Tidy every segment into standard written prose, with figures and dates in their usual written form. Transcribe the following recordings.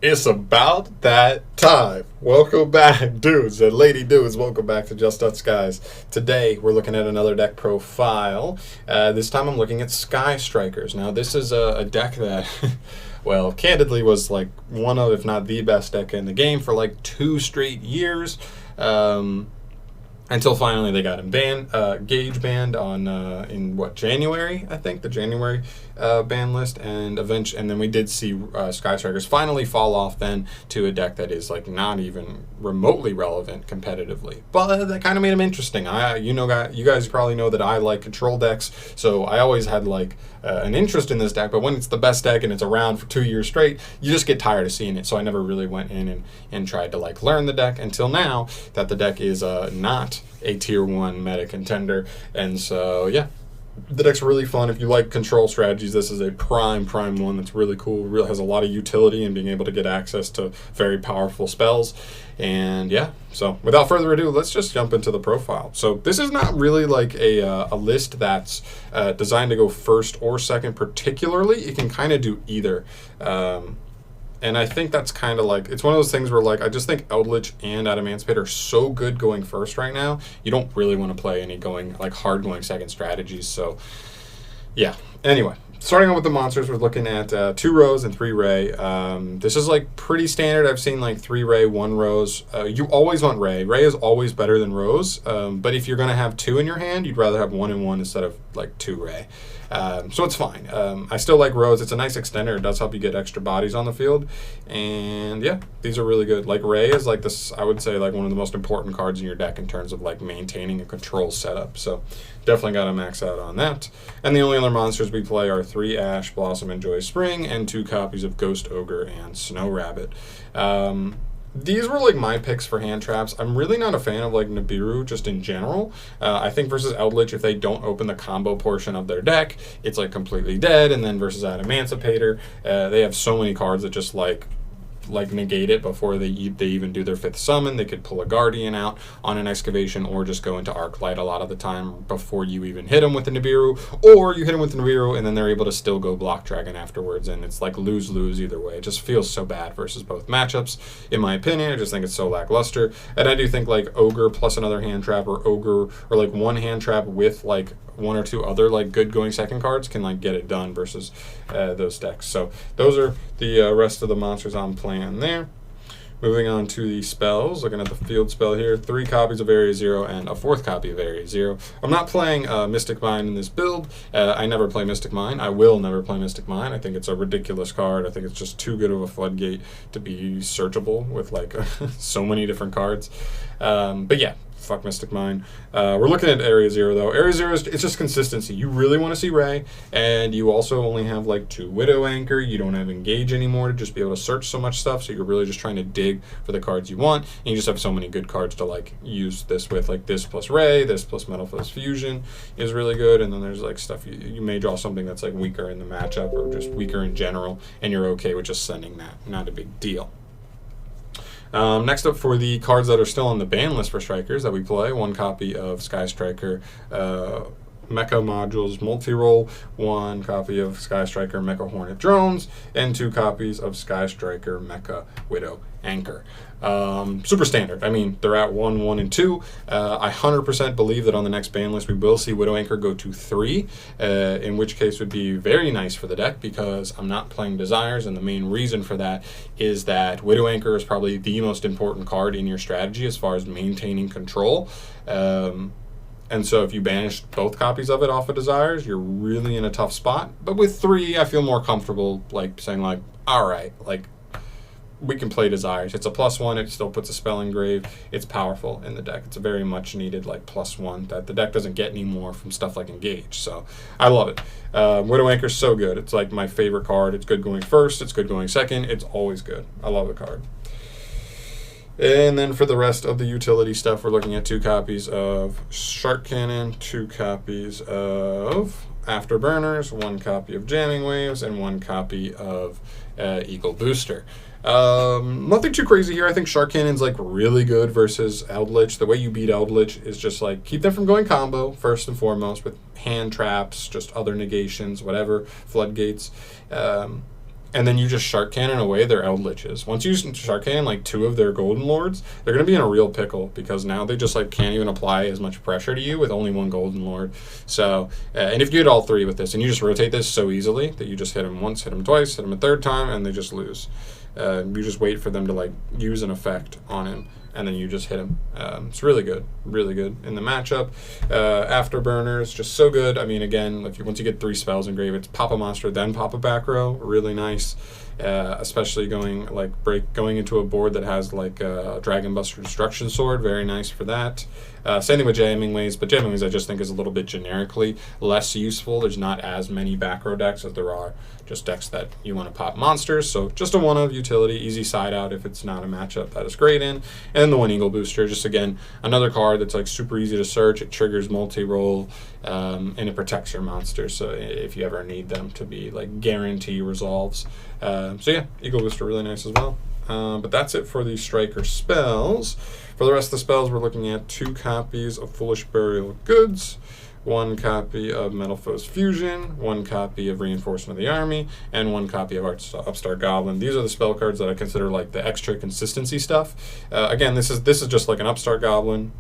It's about that time. Welcome back, dudes and lady dudes. Welcome back to Just Us Skies. Today, we're looking at another deck profile. This time, I'm looking at Sky Strikers. Now, this is a deck that, well, candidly was like one of, if not the best deck in the game for like 2 straight years. Until finally they got him banned, Gage banned on in January, I think, the January ban list, and then we did see Sky Strikers finally fall off then to a deck that is like not even remotely relevant competitively, but that kind of made him interesting. You guys probably know that I like control decks, so I always had like an interest in this deck, but when it's the best deck and it's around for 2 years straight, you just get tired of seeing it, so I never really went in and tried to like learn the deck until now that the deck is not a tier 1 meta contender. And so yeah, the deck's really fun. If you like control strategies, this is a prime one that's really cool. Really has a lot of utility in being able to get access to very powerful spells. And yeah, so without further ado, let's just jump into the profile. So this is not really like a list that's designed to go first or second particularly. It can kind of do either. And I think that's kind of like, it's one of those things where like, I just think Eldritch and Adamantipator are so good going first right now. You don't really want to play any hard going second strategies. So yeah, anyway, starting out with the monsters, we're looking at 2 Rose and 3 Ray. This is like pretty standard. I've seen like 3 Ray, 1 Rose. You always want Ray. Ray is always better than Rose. But if you're going to have 2 in your hand, you'd rather have 1 and 1 instead of like 2 Ray. So it's fine. I still like Rose. It's a nice extender. It does help you get extra bodies on the field. And yeah, these are really good. Like Ray is like this, I would say, like one of the most important cards in your deck in terms of like maintaining a control setup. So definitely got to max out on that. And the only other monsters we play are 3 Ash, Blossom, and Joy Spring, and 2 copies of Ghost Ogre and Snow Rabbit. These were like my picks for hand traps. I'm really not a fan of like Nibiru just in general. I think versus Eldritch, if they don't open the combo portion of their deck, it's like completely dead. And then versus Adamantipator, they have so many cards that just like negate it before they even do their 5th summon. They could pull a Guardian out on an Excavation or just go into Arclight a lot of the time before you even hit them with the Nibiru, or you hit them with the Nibiru and then they're able to still go Block Dragon afterwards, and it's like lose-lose either way. It just feels so bad versus both matchups, in my opinion. I just think it's so lackluster. And I do think like Ogre plus another hand trap, or Ogre, or like one hand trap with like 1 or 2 other like good going second cards can like get it done versus those decks. So those are the rest of the monsters I'm playing there. Moving on to the spells, looking at the field spell here, 3 copies of Area 0 and a 4th copy of Area 0. I'm not playing Mystic Mine in this build. I never play Mystic Mine. I will never play Mystic Mine. I think it's a ridiculous card. I think it's just too good of a floodgate to be searchable with like so many different cards. But yeah, fuck Mystic Mine. We're looking at Area 0 though. Area 0 it's just consistency. You really want to see Ray, and you also only have like 2 Widow Anchor. You don't have Engage anymore to just be able to search so much stuff, so you're really just trying to dig for the cards you want, and you just have so many good cards to like use this with, like this plus Ray, this plus Metal Fist Fusion is really good, and then there's like stuff you may draw something that's like weaker in the matchup or just weaker in general, and you're okay with just sending that. Not a big deal. Next up, for the cards that are still on the ban list for Strikers that we play, 1 copy of Sky Striker Mecha Modules Multi-Roll, 1 copy of Sky Striker Mecha Hornet Drones, and 2 copies of Sky Striker Mecha Widow Anchor. Super standard. I mean, they're at 1, 1, and 2. I 100% believe that on the next ban list we will see Widow Anchor go to 3, in which case would be very nice for the deck because I'm not playing Desires, and the main reason for that is that Widow Anchor is probably the most important card in your strategy as far as maintaining control. And so if you banish both copies of it off of Desires, you're really in a tough spot. But with 3, I feel more comfortable like saying like, all right, like we can play Desires. It's a +1. It still puts a spell in grave. It's powerful in the deck. It's a very much needed like +1 that the deck doesn't get anymore from stuff like Engage. So I love it. Widow Anchor is so good. It's like my favorite card. It's good going first. It's good going second. It's always good. I love the card. And then for the rest of the utility stuff, we're looking at 2 copies of Shark Cannon, 2 copies of Afterburners, 1 copy of Jamming Waves, and 1 copy of Eagle Booster. Nothing too crazy here. I think Shark Cannon's like really good versus Eldritch. The way you beat Eldritch is just like keep them from going combo first and foremost with hand traps, just other negations, whatever, floodgates. and then you just Shark Cannon away their Eldritches. Once you Shark Cannon like 2 of their Golden Lords, they're going to be in a real pickle, because now they just like can't even apply as much pressure to you with only 1 Golden Lord. So, and if you get all 3 with this, and you just rotate this so easily that you just hit them once, hit them twice, hit them a 3rd time, and they just lose. You just wait for them to like use an effect on him, and then you just hit him. It's really good in the matchup. Afterburners, just so good. I mean, again, once you get 3 spells engraved, it's pop a monster, then pop a back row. Really nice. Especially going into a board that has like a Dragon Buster Destruction Sword. Very nice for that. Same thing with Jamming Waves, but Jamming Waves I just think is a little bit generically less useful. There's not as many back row decks as there are just decks that you want to pop monsters. So just a 1-of utility, easy side out if it's not a matchup that is great in. And the 1 Eagle Booster, just again, another card that's like super easy to search. It triggers multi-roll, and it protects your monsters. So if you ever need them to be like guarantee resolves. So yeah, Eagle Booster really nice as well. But that's it for the Striker spells. For the rest of the spells, we're looking at 2 copies of Foolish Burial of Goods, 1 copy of Metal Foes Fusion, 1 copy of Reinforcement of the Army, and 1 copy of Upstart Goblin. These are the spell cards that I consider like the extra consistency stuff. Again, this is just like an Upstart Goblin.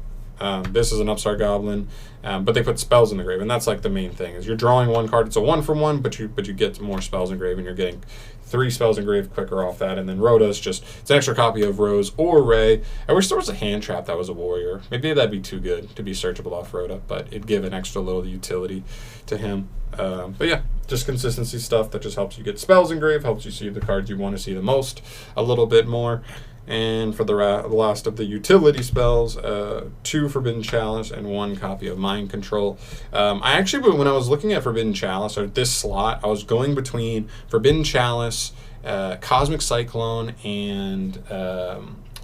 This is an Upstart Goblin, but they put spells in the grave, and that's like the main thing. Is you're drawing 1 card. It's a 1-from-1, but you get more spells engraved, and you're getting 3 spells engraved quicker off that. And then Rhoda's just, it's an extra copy of Rose or Ray. I wish there was a hand trap that was a warrior. Maybe that'd be too good to be searchable off Rhoda, but it'd give an extra little utility to him. But yeah, just consistency stuff that just helps you get spells engraved, helps you see the cards you want to see the most a little bit more. And for the last of the utility spells, 2 Forbidden Chalice and 1 copy of Mind Control. I actually, when I was looking at Forbidden Chalice, or this slot, I was going between Forbidden Chalice, Cosmic Cyclone, and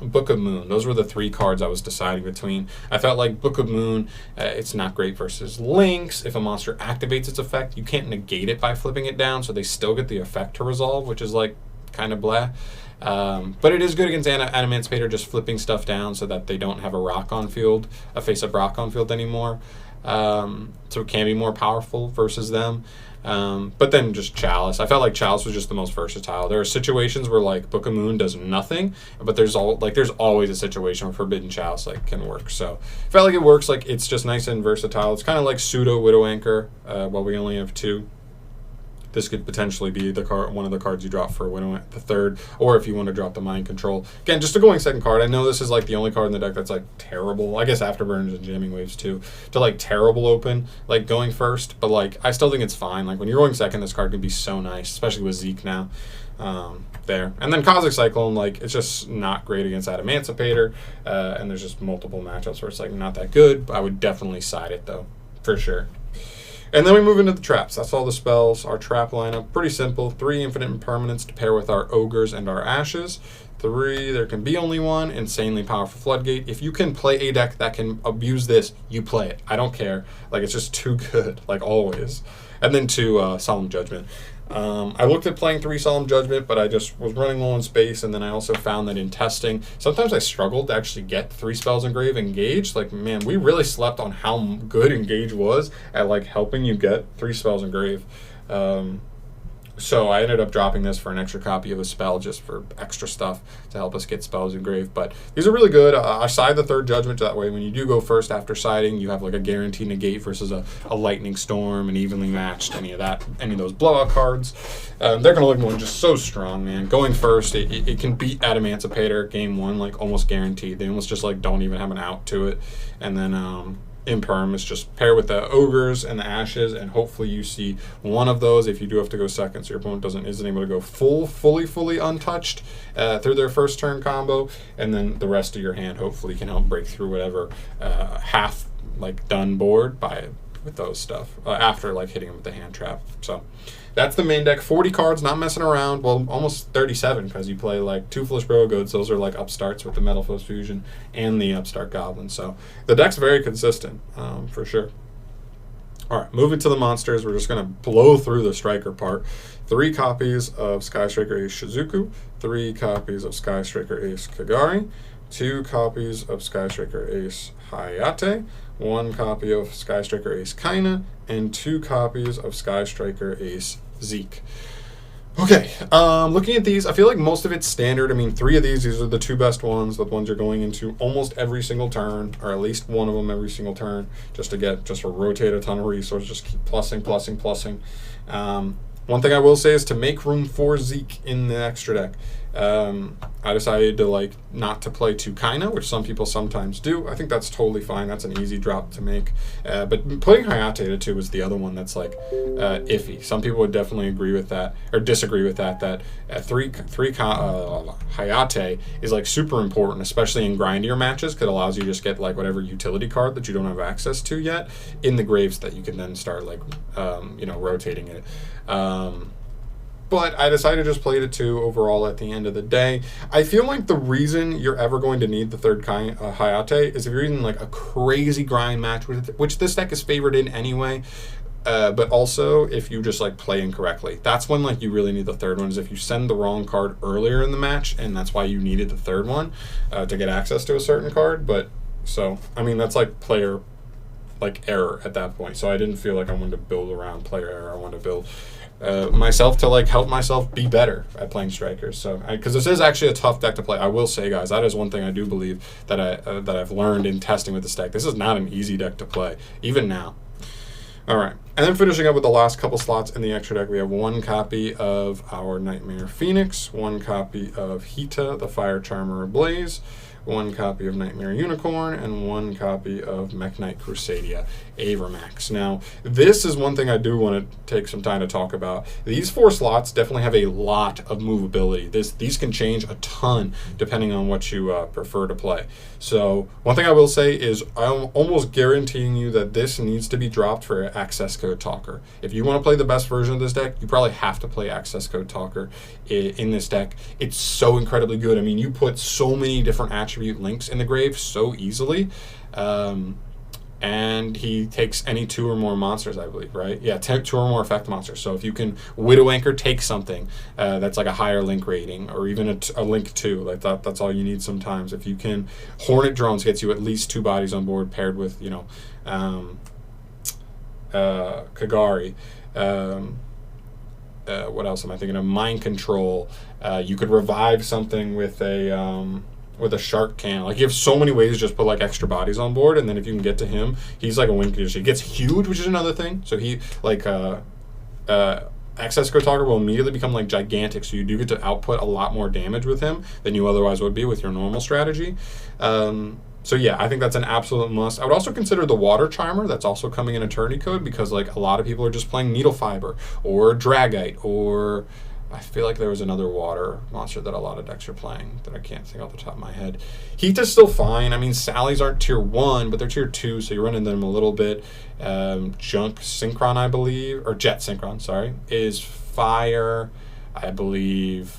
Book of Moon. Those were the 3 cards I was deciding between. I felt like Book of Moon, it's not great versus Lynx. If a monster activates its effect, you can't negate it by flipping it down, so they still get the effect to resolve, which is like kind of blah. But it is good against Adamantipator, just flipping stuff down so that they don't have a rock on field, a face-up rock on field anymore. So it can be more powerful versus them. But then just Chalice. I felt like Chalice was just the most versatile. There are situations where like Book of Moon does nothing, but there's always a situation where Forbidden Chalice like can work. So I felt like it works. Like it's just nice and versatile. It's kind of like pseudo Widow Anchor. While we only have 2. This could potentially be the card, one of the cards you drop for Widow, the 3rd, or if you want to drop the Mind Control. Again, just a going 2nd card. I know this is like the only card in the deck that's like terrible. I guess Afterburners and Jamming Waves too. To like terrible open, like going 1st, but like I still think it's fine. Like when you're going 2nd, this card can be so nice, especially with Zeke now. There. And then Cosmic Cyclone, like it's just not great against Adamantipator, and there's just multiple matchups where it's like not that good. I would definitely side it though, for sure. And then we move into the traps. That's all the spells. Our trap lineup, pretty simple. 3 infinite impermanents to pair with our ogres and our ashes. 3, there can be only 1, insanely powerful floodgate. If you can play a deck that can abuse this, you play it. I don't care. Like it's just too good, like always. And then 2, Solemn Judgment. I looked at playing 3 Solemn Judgment, but I just was running low on space, and then I also found that in testing, sometimes I struggled to actually get 3 spells engraved Engage. Like, man, we really slept on how good Engage was at, like, helping you get 3 spells engraved. So I ended up dropping this for an extra copy of a spell just for extra stuff to help us get spells engraved. But these are really good. I side the 3rd Judgment that way. When you do go 1st after siding, you have like a guaranteed negate versus a Lightning Storm and evenly matched, any of those blowout cards. They're going to look more just so strong, man. Going 1st, it can beat Adamantipator game 1, like almost guaranteed. They almost just like don't even have an out to it. And then Imperm is just pair with the ogres and the ashes, and hopefully you see one of those if you do have to go 2nd, so your opponent isn't able to go fully untouched through their 1st turn combo, and then the rest of your hand hopefully can help break through whatever half like done board with those stuff after like hitting them with the hand trap. So that's the main deck. 40 cards, not messing around. Well, almost 37 because you play like 2 Foolish Burial Goods. Those are like upstarts with the Metal Foes Fusion and the Upstart Goblin. So the deck's very consistent, for sure. All right, moving to the monsters. We're just going to blow through the Striker part. 3 copies of Sky Striker Ace Shizuku, 3 copies of Sky Striker Ace Kagari, 2 copies of Sky Striker Ace Hayate, 1 copy of Sky Striker Ace Kaina, and 2 copies of Sky Striker Ace Zeke. Okay, looking at these, I feel like most of it's standard. I mean, 3 of these are the 2 best ones, the ones you're going into almost every single turn, or at least one of them every single turn, just to rotate a ton of resources, just keep plussing. One thing I will say is to make room for Zeke in the extra deck. I decided to not to play Tukaina, which some people sometimes do. I think that's totally fine. That's an easy drop to make. But putting Hayate to 2 is the other one that's iffy. Some people would definitely agree with that or disagree with that. That Hayate is super important, especially in grindier matches, because it allows you to just get whatever utility card that you don't have access to yet in the graves that you can then start rotating it. But I decided to just play it 2 overall at the end of the day. I feel like the reason you're ever going to need the 3rd Hayate is if you're in a crazy grind match, which this deck is favored in anyway, but also if you just play incorrectly. That's when you really need the 3rd one, is if you send the wrong card earlier in the match, and that's why you needed the 3rd one to get access to a certain card. But so, I mean, that's player error at that point. So I didn't feel like I wanted to build around player error. I wanted to build myself to help myself be better at playing strikers. So because this is actually a tough deck to play, I will say, guys, that is one thing I do believe that I've learned in testing with this deck. This is not an easy deck to play, even now. All right, and then finishing up with the last couple slots in the extra deck, we have 1 copy of our Nightmare Phoenix, 1 copy of Hita, the Fire Charmer Ablaze, 1 copy of Nightmare Unicorn, and 1 copy of Mech Knight Crusadia Avermax. Now, this is one thing I do want to take some time to talk about. These 4 slots definitely have a lot of movability. These can change a ton depending on what you prefer to play. So one thing I will say is I'm almost guaranteeing you that this needs to be dropped for Access Code Talker. If you want to play the best version of this deck, you probably have to play Access Code Talker in this deck. It's so incredibly good. I mean, you put so many different attribute links in the grave so easily. And he takes any 2 or more monsters, I believe, right? Yeah, 2 or more effect monsters. So if you can Widow Anchor take something that's a higher link rating, or even a link 2, that's all you need sometimes. If you can, Hornet Drones gets you at least 2 bodies on board paired with, Kagari. What else am I thinking of? Mind Control. You could revive something with a shark can. You have so many ways to just put extra bodies on board, and then if you can get to him, he's a win condition. He gets huge, which is another thing. So he Access Code Talker will immediately become gigantic, so you do get to output a lot more damage with him than you otherwise would be with your normal strategy. So yeah, I think that's an absolute must. I would also consider the Water Charmer. That's also coming in Eternity Code, because a lot of people are just playing Needle Fiber or Dragite, or I feel like there was another water monster that a lot of decks are playing that I can't think off the top of my head. Heata's still fine. I mean, Sally's aren't tier 1, but they're tier 2, so you're running them a little bit. Junk Synchron, I believe, or Jet Synchron, sorry, is fire, I believe.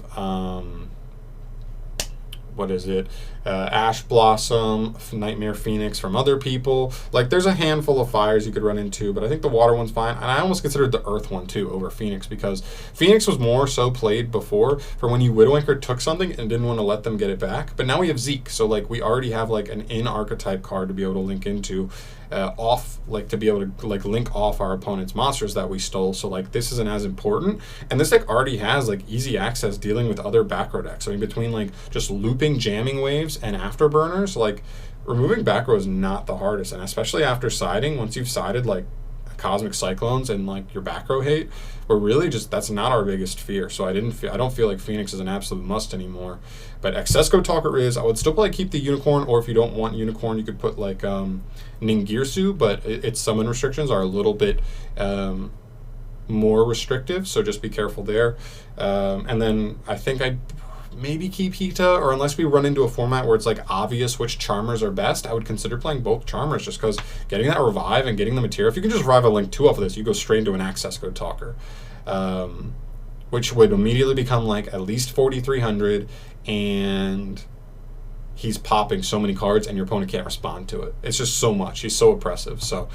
What is it? Ash Blossom, Nightmare Phoenix from other people. There's a handful of fires you could run into, but I think the water one's fine. And I almost considered the earth one too over Phoenix, because Phoenix was more so played before for when you Widow Anchor took something and didn't want to let them get it back. But now we have Zeke, so we already have an in-archetype card to be able to link into to be able to link off our opponent's monsters that we stole. So this isn't as important, and this deck already has easy access dealing with other back row decks. So in between just looping jamming waves and afterburners, removing back row is not the hardest, and especially after siding, once you've sided Cosmic Cyclones and your back row hate, we're really that's not our biggest fear. So I don't feel like Phoenix is an absolute must anymore. But Access Code Talker is. I would still keep the Unicorn, or if you don't want Unicorn, you could put Ningirsu, but its summon restrictions are a little bit more restrictive, so just be careful there. And then I think I'd maybe keep Hita, or unless we run into a format where it's obvious which Charmers are best, I would consider playing both Charmers, just because getting that revive and getting the material, if you can just revive a link 2 off of this, you go straight into an Access Code Talker, which would immediately become at least 4,300, and he's popping so many cards and your opponent can't respond to it. It's just so much. He's so oppressive. So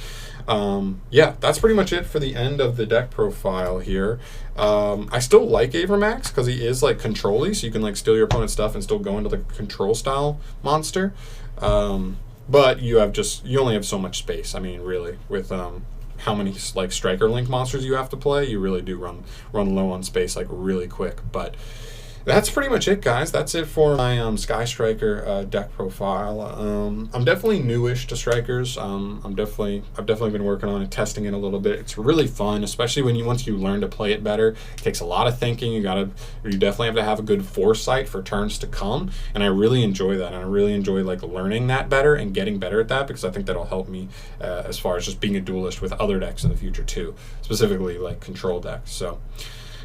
yeah, that's pretty much it for the end of the deck profile here. I still like Avermax because he is control-y, so you can steal your opponent's stuff and still go into the control style monster. But you only have so much space. I mean, really, with how many like Striker Link monsters you have to play, you really do run low on space like really quick. But that's pretty much it, guys. That's it for my Sky Striker deck profile. I'm definitely newish to Strikers. I've definitely been working on it, testing it a little bit. It's really fun, especially when once you learn to play it better. It takes a lot of thinking. You definitely have to have a good foresight for turns to come, and I really enjoy that. And I really enjoy like learning that better and getting better at that, because I think that'll help me as far as just being a duelist with other decks in the future too, specifically like control decks. So,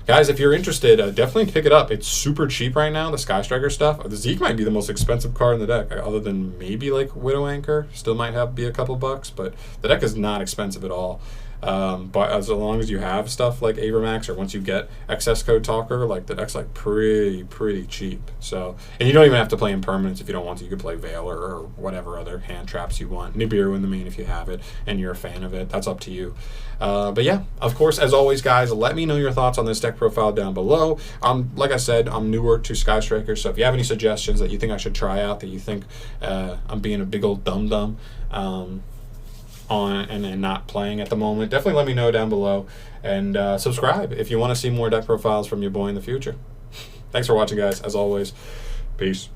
guys, if you're interested, definitely pick it up. It's super cheap right now, the Sky Striker stuff. The Zeke might be the most expensive card in the deck, other than maybe like Widow Anchor. Still might be a couple bucks, but the deck is not expensive at all. But as long as you have stuff like Avermax, or once you get Excess Code Talker, like the deck's like pretty cheap. So, and you don't even have to play Impermanence if you don't want to. You could play Veiler or whatever other hand traps you want. Nibiru in the main if you have it and you're a fan of it. That's up to you. But yeah, of course, as always, guys, let me know your thoughts on this deck profile down below. Like I said, I'm newer to Sky Striker, so if you have any suggestions that you think I should try out, that you think I'm being a big old dum-dum on and not playing at the moment, definitely let me know down below, and subscribe if you want to see more deck profiles from your boy in the future. Thanks for watching, guys. As always, peace.